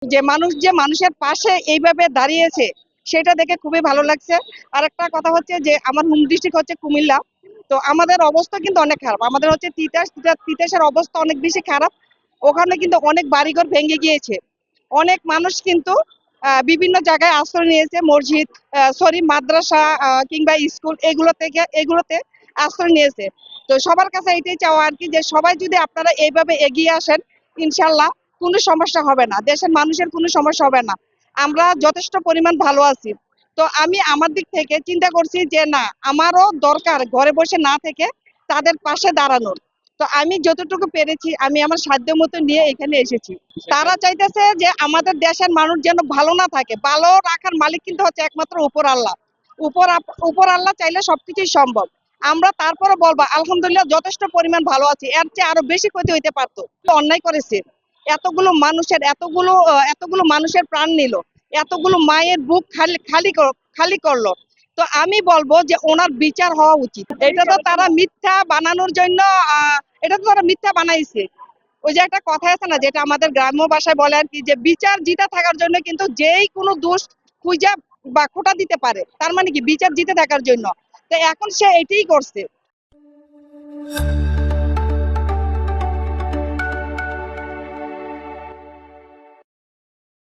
যে মানুষ যে মানুষের পাশে এইভাবে দাঁড়িয়েছে সেটা দেখে খুবই ভালো লাগছে। আর একটা কথা হচ্ছে যে আমার হোম ডিস্ট্রিক্ট হচ্ছে কুমিল্লা। তো আমাদের অবস্থা কিন্তু অনেক খারাপ। আমাদের হচ্ছে তিতাসের অবস্থা অনেক বেশি খারাপ। ওখানে কিন্তু অনেক বাড়িঘর ভেঙে গিয়েছে। অনেক মানুষ কিন্তু বিভিন্ন জায়গায় আশ্রয় নিয়েছে, মসজিদ, সরি মাদ্রাসা, কিংবা স্কুল, এগুলোতে আশ্রয় নিয়েছে। তো সবার কাছে এটাই চাওয়া আর কি, যে সবাই যদি আপনারা এইভাবে এগিয়ে আসেন, ইনশাল্লাহ কোনো সমস্যা হবে না, দেশের মানুষের কোনো সমস্যা হবে না। আমরা যথেষ্ট পরিমাণ ভালো আছি। তো আমি আমার দিক থেকে চিন্তা করছি যে না, আমারও দরকার ঘরে বসে না থেকে তাদের পাশে দাঁড়ানোর। তো আমি যতটুকু পেরেছি আমি আমার সাধ্য মতো নিয়ে এখানে এসেছি। তারা চাইতেছে যে আমাদের দেশের মানুষ যেন ভালো না থাকে। ভালো রাখার মালিক কিন্তু হচ্ছে একমাত্র উপর আল্লাহ। উপর আল্লাহ চাইলে সবকিছুই সম্ভব। আমরা তারপরে বলবো আলহামদুলিল্লাহ যথেষ্ট পরিমাণ ভালো আছি, এর চেয়ে আরো বেশি ক্ষতি হইতে পারতো। অন্যায় করেছে, এতগুলো মানুষের প্রাণ নিল, এতগুলো মায়ের বুক খালি খালি খালি করলো। তো আমি বলবো যে ওনার বিচার হওয়া উচিত। এটা তো তারা মিথ্যা বানানোর জন্য, এটা তো তারা মিথ্যা বানাইছে। ওই যে একটা কথা আছে না, যেটা আমাদের গ্রাম্য ভাষায় বলে আর কি, যে বিচার জিতে থাকার জন্য কিন্তু যেই কোনো দোষ খুঁজা বা খোটা দিতে পারে, তার মানে কি বিচার জিতে থাকার জন্য। তো এখন সে এটাই করছে।